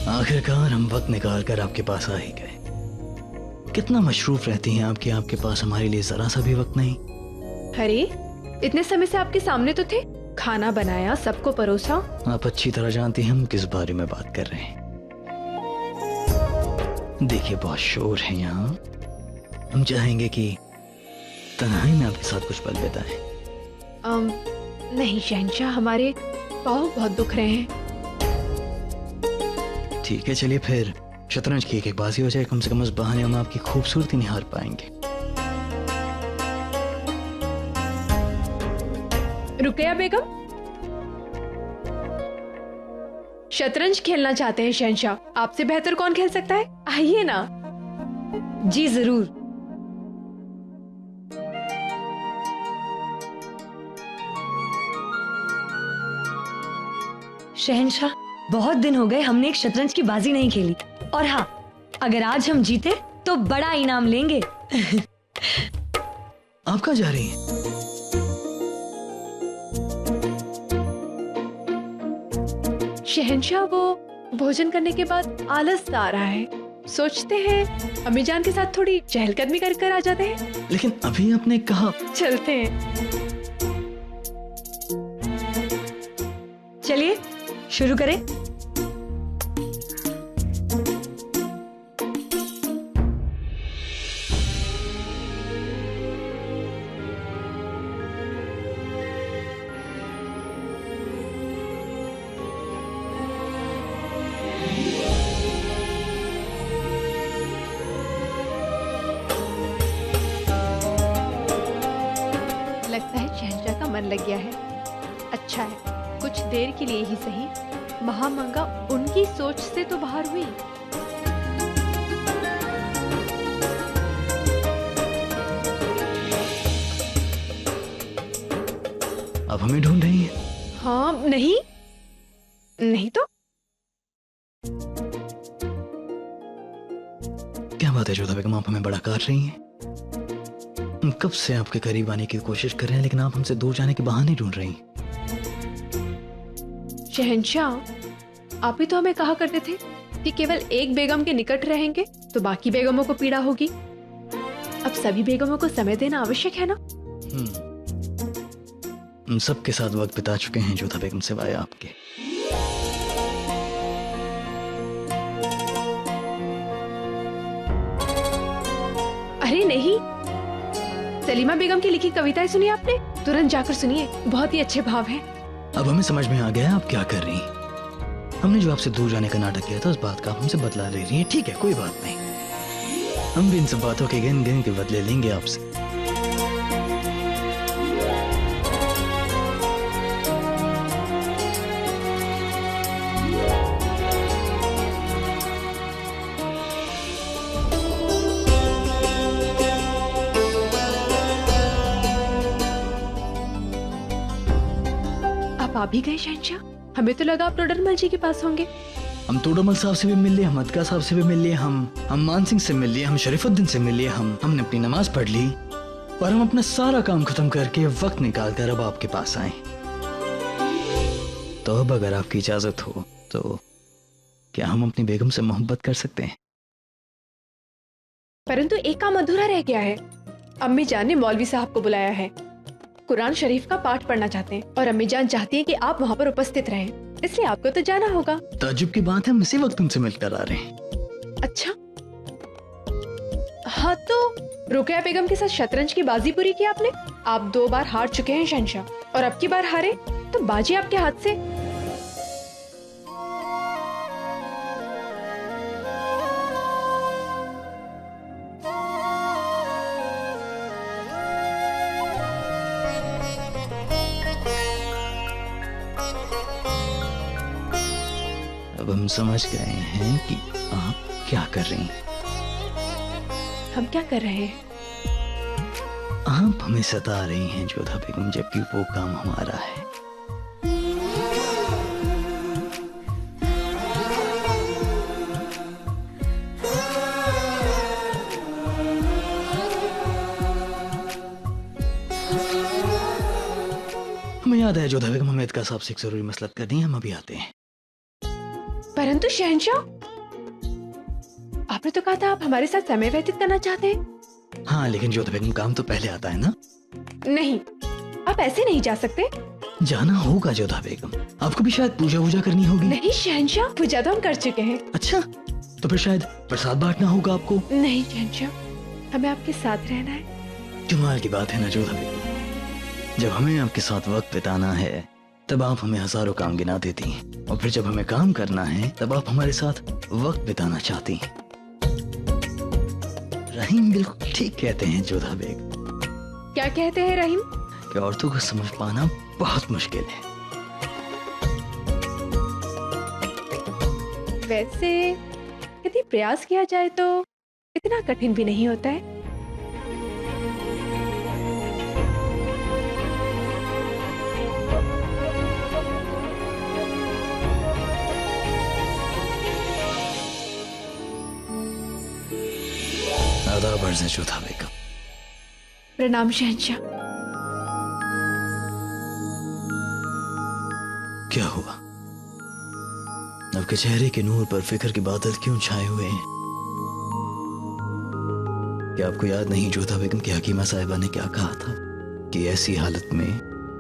आखिरकार हम वक्त निकाल कर आपके पास आ ही गए। कितना मशरूफ रहती हैं आपकी, आपके पास हमारे लिए जरा सा भी वक्त नहीं। अरे इतने समय से आपके सामने तो थे, खाना बनाया, सबको परोसा। आप अच्छी तरह जानती हैं हम किस बारे में बात कर रहे हैं। देखिए बहुत शोर है यहाँ, हम चाहेंगे कि तन्हाई में आपके साथ कुछ पल बिताएं। नहीं शहंशाह, हमारे पाँव बहुत दुख रहे हैं। ठीक है चलिए फिर शतरंज की एक बाजी हो जाए, कम से कम उस बहाने हम आपकी खूबसूरती निहार पाएंगे। रुकैया बेगम, शतरंज खेलना चाहते हैं शहंशाह, आपसे बेहतर कौन खेल सकता है, आइए ना। जी जरूर। शहंशाह, बहुत दिन हो गए हमने एक शतरंज की बाजी नहीं खेली, और हाँ, अगर आज हम जीते तो बड़ा इनाम लेंगे। आप कहाँ जा रही हैं? शहंशाह, वो भोजन करने के बाद आलस आ रहा है, सोचते हैं अम्मी जान के साथ थोड़ी चहलकदमी कर आ जाते हैं। लेकिन अभी आपने कहा। चलते हैं। चलिए शुरू करें। लगता है शहंशाह का मन लग गया है। अच्छा है, कुछ देर के लिए ही सही, महामंगा उनकी सोच से तो बाहर हुई। अब हमें ढूंढ रही हैं? हाँ, नहीं नहीं तो क्या बात है जोधा बेगम, आप हमें बड़ा काट रही हैं। हम कब से आपके करीब आने की कोशिश कर रहे हैं, लेकिन आप हमसे दूर जाने के बहाने ढूंढ रही हैं। शहंशाह, आप ही तो हमें कहा करते थे कि केवल एक बेगम के निकट रहेंगे तो बाकी बेगमों को पीड़ा होगी। अब सभी बेगमों को समय देना आवश्यक है ना। हम सबके साथ वक्त बिता चुके हैं जोधा बेगम, सिवाय आपके। अरे नहीं, सलीमा बेगम की लिखी कविताएं सुनी आपने? तुरंत जाकर सुनिए, बहुत ही अच्छे भाव हैं। अब हमें समझ में आ गया है आप क्या कर रही हैं। हमने जो आपसे दूर जाने का नाटक किया था, उस बात का आप हमसे बदला ले रही हैं। ठीक है, कोई बात नहीं, हम भी इन सब बातों के गिन गिन के बदले लेंगे आपसे। आप आ भी गए शहंशाह, हमें तो लगा आप टोडरमल जी के पास होंगे। हम तोडरमल साहब से भी मिल लिए, हम अदका साहब से भी मिल लिए, हम मान सिंह से मिल लिए, हम शरीफुद्दीन से मिल लिए, हमने अपनी नमाज पढ़ ली और हम अपना सारा काम खत्म करके वक्त निकाल कर अब आपके पास आए। तो अब अगर आपकी इजाजत हो तो क्या हम अपनी बेगम से मोहब्बत कर सकते हैं? परंतु एक काम अधूरा रह गया है। अम्मी जान ने मौलवी साहब को बुलाया है, कुरान शरीफ का पाठ पढ़ना चाहते हैं और अम्मी जान चाहती हैं कि आप वहाँ पर उपस्थित रहें, इसलिए आपको तो जाना होगा। ताज्जुब की बात है, हम इसी वक्त उनसे मिलकर आ रहे हैं। अच्छा, हाँ तो रुकैया बेगम के साथ शतरंज की बाजी पूरी की आपने। आप 2 बार हार चुके हैं शहंशाह, और अब की बार हारे तो बाजी आपके हाथ से। अब हम समझ गए हैं कि आप क्या कर रही हैं। हम क्या कर रहे हैं? आप हमें सता रही हैं जोधा बेगम, जबकि वो काम हमारा है। हमें याद है जोधा बेगम, हमें अदका साहब से एक जरूरी मसलत करनी है, हम अभी आते हैं। परंतु शहंशाह, आपने तो कहा था आप हमारे साथ समय व्यतीत करना चाहते हैं। हाँ, लेकिन जोधा बेगम काम तो पहले आता है ना। नहीं, आप ऐसे नहीं जा सकते। जाना होगा जोधा बेगम, आपको भी शायद पूजा वूजा करनी होगी। नहीं शहंशाह, पूजा तो हम कर चुके हैं। अच्छा, तो फिर शायद प्रसाद बांटना होगा आपको। नहीं शहंशाह, हमें आपके साथ रहना है। कमाल की बात है ना जोधा बेगम, जब हमें आपके साथ वक्त बिताना है तब आप हमें हजारों काम गिना देती हैं, और फिर जब हमें काम करना है तब आप हमारे साथ वक्त बिताना चाहती हैं। रहीम बिल्कुल ठीक कहते हैं जोधा बेगम। क्या कहते हैं रहीम? कि औरतों को समझ पाना बहुत मुश्किल है। वैसे यदि प्रयास किया जाए तो इतना कठिन भी नहीं होता है। आदाब अर्ज़ है जोधा बेगम। प्रणाम शहंशाह। क्या हुआ? आपके चेहरे के नूर पर फिक्र के बादल क्यों छाए हुए हैं? क्या आपको याद नहीं जोधा बेगम कि हकीमा साहिबा ने क्या कहा था कि ऐसी हालत में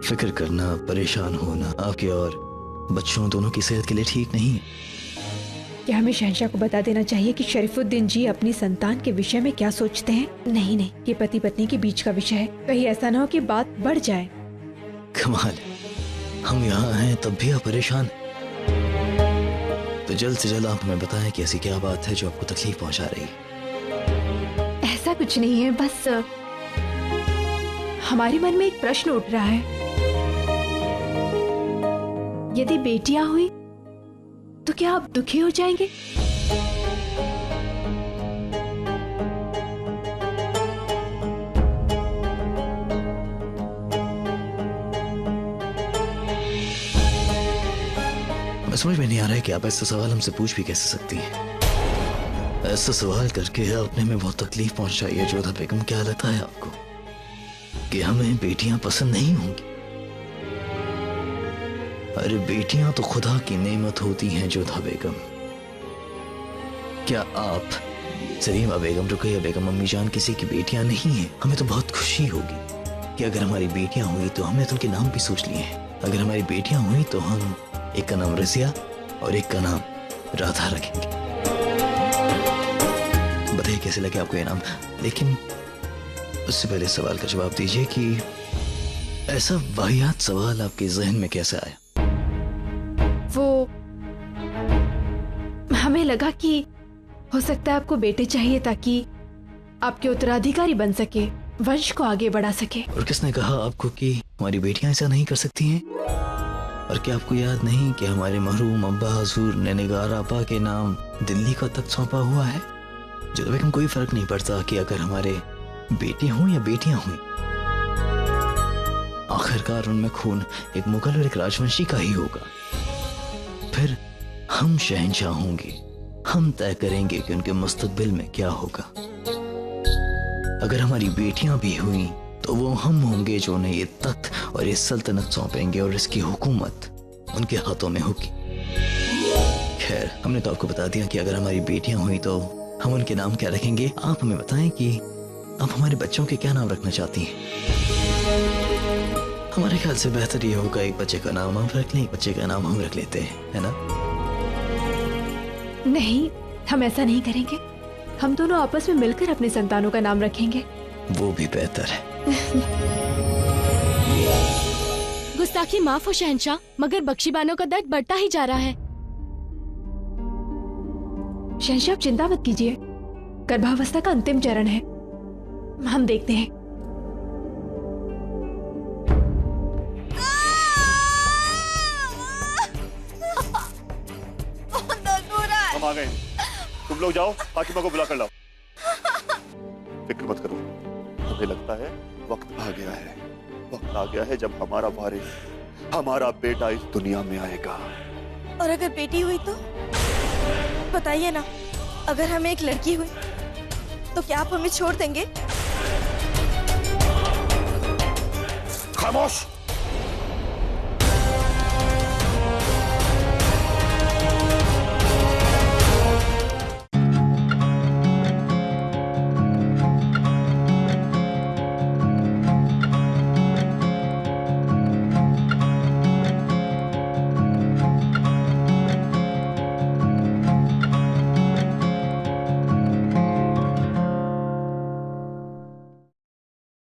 फिक्र करना, परेशान होना आपके और बच्चों दोनों की सेहत के लिए ठीक नहीं है। क्या हमें शहंशाह को बता देना चाहिए कि शरीफुद्दीन जी अपनी संतान के विषय में क्या सोचते हैं? नहीं, ये पति पत्नी के बीच का विषय है, कहीं ऐसा ना हो कि बात बढ़ जाए। कमाल, हम यहाँ हैं तब भी आप परेशान। तो जल्द से जल्द आप हमें बताएं कि ऐसी क्या बात है जो आपको तकलीफ पहुंचा रही है। ऐसा कुछ नहीं है, बस हमारे मन में एक प्रश्न उठ रहा है। यदि बेटियां हुई तो क्या आप दुखी हो जाएंगे? मैं समझ में नहीं आ रहा है कि आप ऐसा सवाल हमसे पूछ भी कैसे सकती हैं। ऐसा सवाल करके आपने हमें बहुत तकलीफ पहुंचाई है जोधा बेगम। क्या लगता है आपको कि हमें बेटियां पसंद नहीं होंगी? अरे बेटियां तो खुदा की नेमत होती हैं जोधा बेगम। क्या आप, सलीमा बेगम, रुकैया बेगम, अम्मी जान किसी की बेटियां नहीं हैं? हमें तो बहुत खुशी होगी कि अगर हमारी बेटियां हुई तो हमने तो उनके नाम भी सोच लिए हैं। अगर हमारी बेटियां हुई तो हम एक का नाम रजिया और एक का नाम राधा रखेंगे। बताइए कैसे लगे आपको ये नाम? लेकिन उससे पहले सवाल का जवाब दीजिए कि ऐसा वाहियात सवाल आपके जहन में कैसे आया? वो हमें लगा कि हो सकता है आपको बेटे चाहिए ताकि आपके उत्तराधिकारी बन सके, वंश को आगे बढ़ा सके। और किसने कहा आपको कि हमारी बेटियां ऐसा नहीं कर सकती हैं? और क्या आपको याद नहीं कि हमारे मरहूम अब्बा हुजूर ने निगार आपा के नाम दिल्ली का तख्त सौंपा हुआ है? जोधा बेगम, कोई फर्क नहीं पड़ता कि अगर हमारे बेटे हों या बेटियां हों, आखिरकार उनमें खून एक मुगल और एक राजवंशी का ही होगा। फिर हम शहंशाह होंगे, हम तय करेंगे कि उनके मुस्तकबिल में क्या होगा। अगर हमारी बेटियां भी हुई तो वो हम होंगे जो उन्हें ये तख्त और ये सल्तनत सौंपेंगे और इसकी हुकूमत उनके हाथों में होगी। खैर, हमने तो आपको बता दिया कि अगर हमारी बेटियां हुई तो हम उनके नाम क्या रखेंगे। आप हमें बताएं कि आप हमारे बच्चों के क्या नाम रखना चाहती हैं। हमारे ख्याल से बेहतर ये होगा एक बच्चे का नाम हम रख लें, एक बच्चे का नाम हम रख लेते हैं, है ना? नहीं, हम ऐसा नहीं करेंगे। हम दोनों आपस में मिलकर अपने संतानों का नाम रखेंगे। वो भी बेहतर है। गुस्ताखी माफ हो शहंशाह, मगर बख्शीबानों का दर्द बढ़ता ही जा रहा है। शहंशाह, चिंता मत कीजिए, गर्भावस्था का अंतिम चरण है, हम देखते हैं। हम आ गए, तुम लोग जाओ, हाकिमा को बुला कर लाओ। फिक्र मत करो, मुझे लगता है वक्त आ गया है, वक्त आ गया है जब हमारा वारिस, हमारा बेटा इस दुनिया में आएगा। और अगर बेटी हुई तो बताइए ना, अगर हमें एक लड़की हुई तो क्या आप हमें छोड़ देंगे? खामोश,